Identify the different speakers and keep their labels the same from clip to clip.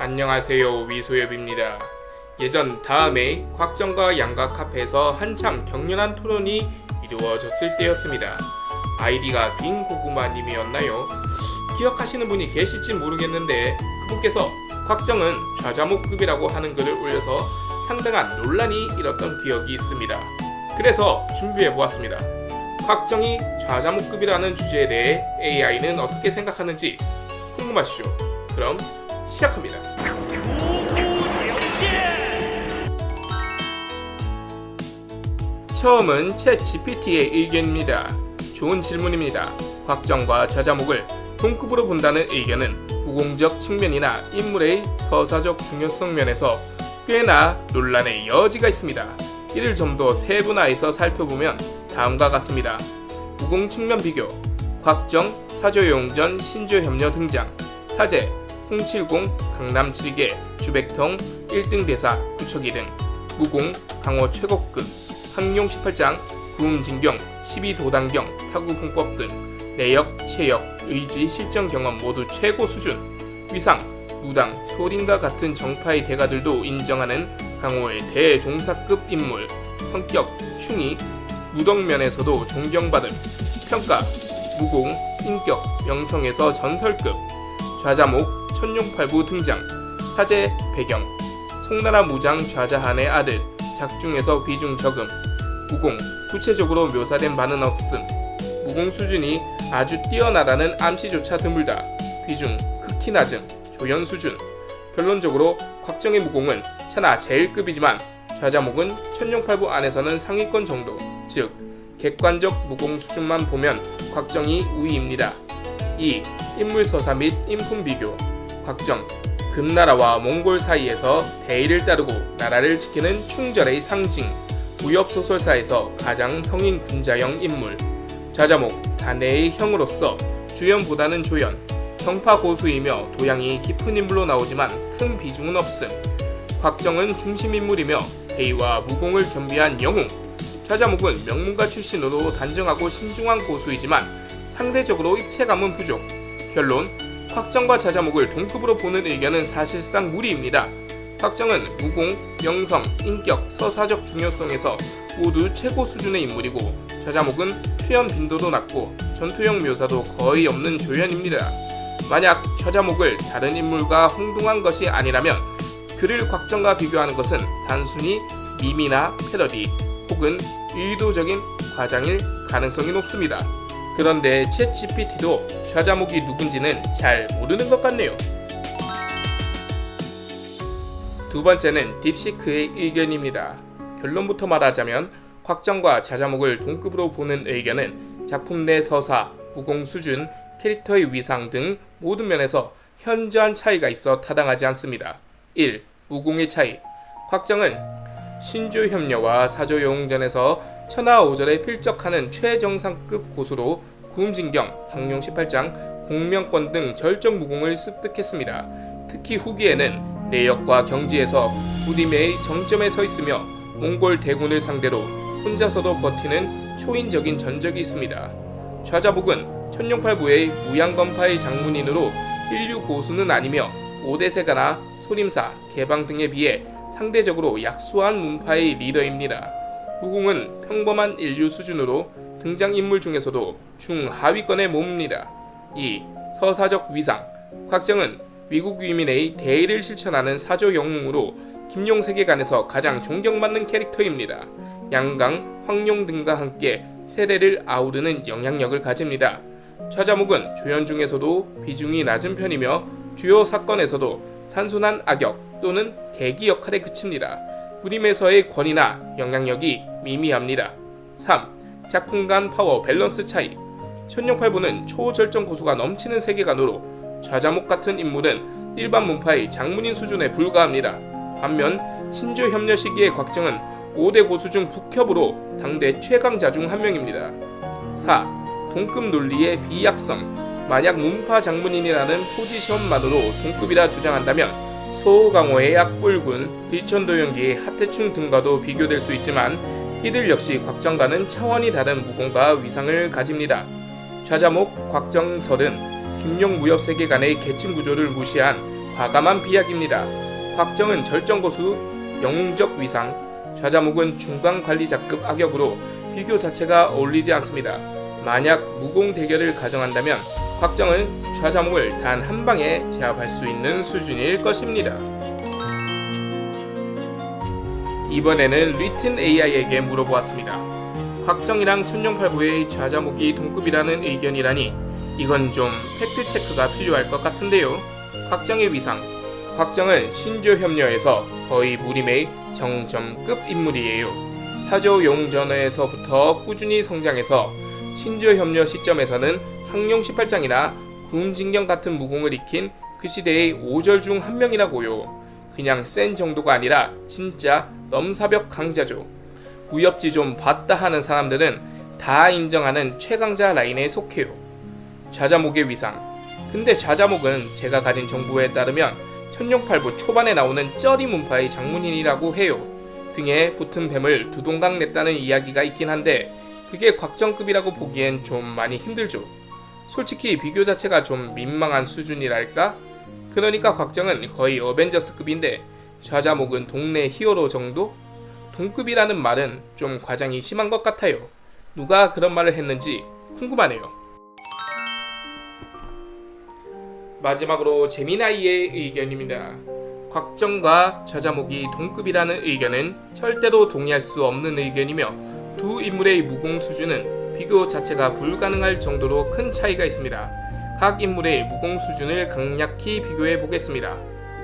Speaker 1: 안녕하세요, 위소엽입니다. 예전 다음에 곽정과 양가 카페에서 한참 격렬한 토론이 이루어졌을 때였습니다. 아이디가 빈고구마님이었나요? 기억하시는 분이 계실지 모르겠는데 그분께서 곽정은 좌자목급이라고 하는 글을 올려서 상당한 논란이 일었던 기억이 있습니다. 그래서 준비해보았습니다. 곽정이 좌자목급이라는 주제에 대해 AI는 어떻게 생각하는지 궁금하시죠? 그럼 시작합니다. 처음은 챗 GPT의 의견입니다. 좋은 질문입니다. 곽정과 좌자목을 동급으로 본다는 의견은 무공적 측면이나 인물의 서사적 중요성 면에서 꽤나 논란의 여지가 있습니다. 이를 좀 더 세분화해서 살펴보면 다음과 같습니다. 무공 측면 비교, 곽정, 사조용전, 신조협력 등장, 사제, 홍칠공, 강남 7개, 주백통, 1등 대사, 구척이 등, 무공, 강호 최고급, 항용 18장, 구음진경, 12도단경, 타구공법 등, 내역, 체역, 의지, 실전 경험 모두 최고 수준, 위상, 무당, 소림과 같은 정파의 대가들도 인정하는 강호의 대종사급 인물, 성격, 충의, 무덕면에서도 존경받음, 평가, 무공, 인격, 명성에서 전설급, 좌자목, 천룡팔부 등장, 사제, 배경, 송나라 무장 좌자한의 아들, 작중에서 비중 적음, 무공, 구체적으로 묘사된 바는 없음, 무공 수준이 아주 뛰어나다는 암시조차 드물다, 비중, 극히 낮음, 조연 수준. 결론적으로 곽정의 무공은 천하 제일급이지만 좌자목은 천룡팔부 안에서는 상위권 정도, 즉 객관적 무공 수준만 보면 곽정이 우위입니다. 2. 인물서사 및 인품 비교. 곽정, 금나라와 몽골 사이에서 대의를 따르고 나라를 지키는 충절의 상징, 무협소설사에서 가장 성인 군자형 인물. 좌자목, 단해의 형으로서 주연보다는 조연, 정파 고수이며 도양이 깊은 인물로 나오지만 큰 비중은 없음. 곽정은 중심인물이며 대의와 무공을 겸비한 영웅. 좌자목은 명문가 출신으로 단정하고 신중한 고수이지만 상대적으로 입체감은 부족. 결론, 곽정과 좌자목을 동급으로 보는 의견은 사실상 무리입니다. 곽정은 무공, 명성, 인격, 서사적 중요성에서 모두 최고 수준의 인물이고 좌자목은 출연 빈도도 낮고 전투형 묘사도 거의 없는 조연입니다. 만약 좌자목을 다른 인물과 혼동한 것이 아니라면 그를 곽정과 비교하는 것은 단순히 밈이나 패러디 혹은 의도적인 과장일 가능성이 높습니다. 그런데 챗 GPT도 좌자목이 누군지는 잘 모르는 것 같네요. 두 번째는 딥시크의 의견입니다. 결론부터 말하자면 곽정과 좌자목을 동급으로 보는 의견은 작품 내 서사, 무공 수준, 캐릭터의 위상 등 모든 면에서 현저한 차이가 있어 타당하지 않습니다. 1. 무공의 차이. 곽정은 신조협녀와 사조영웅전에서 천하오절에 필적하는 최정상급 고수로 구음진경, 항용 18장, 공명권 등 절적 무공을 습득했습니다. 특히 후기에는 내역과 경지에서 무림의 정점에 서 있으며 몽골 대군을 상대로 혼자서도 버티는 초인적인 전적이 있습니다. 좌자목은 천룡팔부의 무양건파의 장문인으로 인류 고수는 아니며 오대세가나 소림사, 개방 등에 비해 상대적으로 약소한 문파의 리더입니다. 무공은 평범한 인류 수준으로 등장인물 중에서도 중하위권에 머뭅니다. 2. 서사적 위상. 곽정은 위국 위민의 대의를 실천하는 사조 영웅으로 김용 세계관에서 가장 존경받는 캐릭터입니다. 양강, 황룡 등과 함께 세대를 아우르는 영향력을 가집니다. 좌자목은 조연 중에서도 비중이 낮은 편이며 주요 사건에서도 단순한 악역 또는 계기 역할에 그칩니다. 무림에서의 권위나 영향력이 미미합니다. 3. 작품 간 파워 밸런스 차이. 천룡팔부는 초절정 고수가 넘치는 세계관으로 좌자목 같은 인물은 일반 문파의 장문인 수준에 불과합니다. 반면 신조협녀 시기의 곽정은 5대 고수 중 북협으로 당대 최강자 중 한 명입니다. 4. 동급 논리의 비약성. 만약 문파 장문인이라는 포지션만으로 동급이라 주장한다면 소강호의 악불군, 일천도연기의 하태충 등과도 비교될 수 있지만 이들 역시 곽정과는 차원이 다른 무공과 위상을 가집니다. 좌자목, 곽정설은 김용 무협 세계관의 계층 구조를 무시한 과감한 비약입니다. 곽정은 절정고수, 영웅적 위상, 좌자목은 중간관리자급 악역으로 비교 자체가 어울리지 않습니다. 만약 무공 대결을 가정한다면 곽정은 좌자목을 단 한 방에 제압할 수 있는 수준일 것입니다. 이번에는 리튼 AI에게 물어보았습니다. 곽정이랑 천룡팔부의 좌자목이 동급이라는 의견이라니 이건 좀 팩트체크가 필요할 것 같은데요. 곽정의 위상. 곽정은 신조협녀에서 거의 무림의 정점급 인물이에요. 사조용전에서부터 꾸준히 성장해서 신조협녀 시점에서는 항룡 18장이나 구음진경 같은 무공을 익힌 그 시대의 5절 중 한 명이라고요. 그냥 센 정도가 아니라 진짜 넘사벽 강자죠. 무협지 좀 봤다 하는 사람들은 다 인정하는 최강자 라인에 속해요. 좌자목의 위상. 근데 좌자목은 제가 가진 정보에 따르면 천룡팔부 초반에 나오는 쩌리 문파의 장문인이라고 해요. 등에 붙은 뱀을 두 동강 냈다는 이야기가 있긴 한데 그게 곽정급이라고 보기엔 좀 많이 힘들죠. 솔직히 비교 자체가 좀 민망한 수준이랄까? 그러니까 곽정은 거의 어벤져스급인데 좌자목은 동네 히어로 정도? 동급이라는 말은 좀 과장이 심한 것 같아요. 누가 그런 말을 했는지 궁금하네요. 마지막으로 재미나이의 의견입니다. 곽정과 좌자목이 동급이라는 의견은 절대로 동의할 수 없는 의견이며 두 인물의 무공 수준은 비교 자체가 불가능할 정도로 큰 차이가 있습니다. 각 인물의 무공 수준을 강약히 비교해 보겠습니다.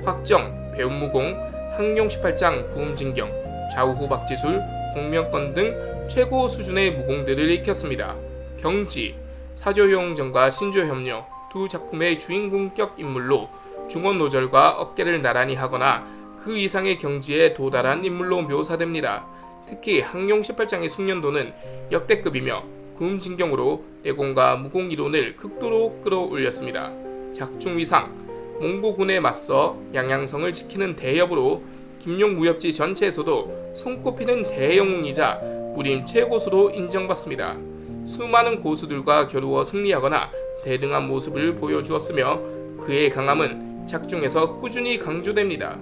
Speaker 1: 곽정, 배운무공, 항룡 18장 구음진경, 좌우후 박지술, 공명권 등 최고 수준의 무공들을 익혔습니다. 경지, 사조용전과 신조협녀 두 작품의 주인공격 인물로 중원노절과 어깨를 나란히 하거나 그 이상의 경지에 도달한 인물로 묘사됩니다. 특히 항룡 18장의 숙련도는 역대급이며 구음진경으로 내공과 무공 이론을 극도로 끌어올렸습니다. 작중위상, 몽고군에 맞서 양양성을 지키는 대협으로 김용 무협지 전체에서도 손꼽히는 대영웅이자 무림 최고수로 인정받습니다. 수많은 고수들과 겨루어 승리하거나 대등한 모습을 보여주었으며 그의 강함은 작중에서 꾸준히 강조됩니다.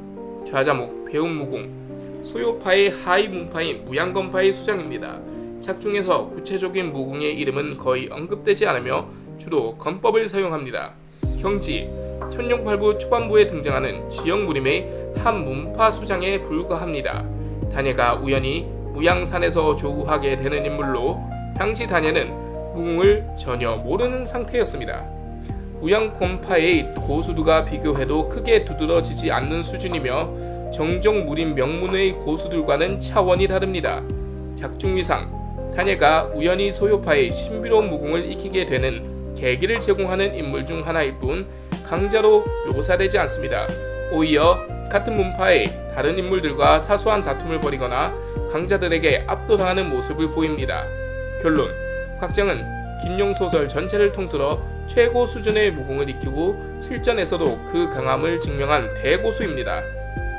Speaker 1: 좌자목, 배운무공, 소요파의 하위 문파인 무양건파의 수장입니다. 작중에서 구체적인 무공의 이름은 거의 언급되지 않으며 주로 건법을 사용합니다. 경지, 천룡팔부 초반부에 등장하는 지역무림의 한 문파 수장에 불과합니다. 다녀가 우연히 무양산에서 조우하게 되는 인물로 당시 다녀는 무공을 전혀 모르는 상태였습니다. 무양권파의 고수들과 비교해도 크게 두드러지지 않는 수준이며 정정 무림 명문의 고수들과는 차원이 다릅니다. 작중위상, 다녀가 우연히 소요파의 신비로운 무공을 익히게 되는 계기를 제공하는 인물 중 하나일 뿐 강자로 묘사되지 않습니다. 오히려 같은 문파의 다른 인물들과 사소한 다툼을 벌이거나 강자들에게 압도당하는 모습을 보입니다. 결론, 곽정은 김용소설 전체를 통틀어 최고 수준의 무공을 익히고 실전에서도 그 강함을 증명한 대고수입니다.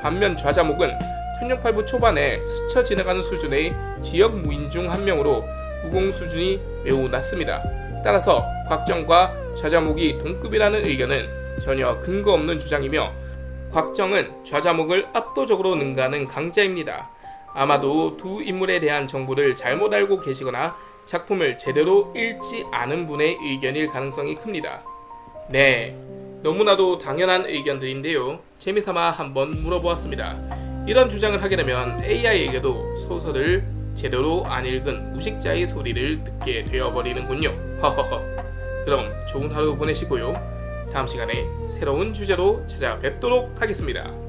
Speaker 1: 반면 좌자목은 천룡팔부 초반에 스쳐 지나가는 수준의 지역 무인 중 한 명으로 무공 수준이 매우 낮습니다. 따라서 곽정과 좌자목이 동급이라는 의견은 전혀 근거 없는 주장이며 곽정은 좌자목을 압도적으로 능가하는 강자입니다. 아마도 두 인물에 대한 정보를 잘못 알고 계시거나 작품을 제대로 읽지 않은 분의 의견일 가능성이 큽니다. 네, 너무나도 당연한 의견들인데요. 재미삼아 한번 물어보았습니다. 이런 주장을 하게 되면 AI에게도 소설을 제대로 안 읽은 무식자의 소리를 듣게 되어버리는군요. 허허허. 그럼 좋은 하루 보내시고요. 다음 시간에 새로운 주제로 찾아뵙도록 하겠습니다.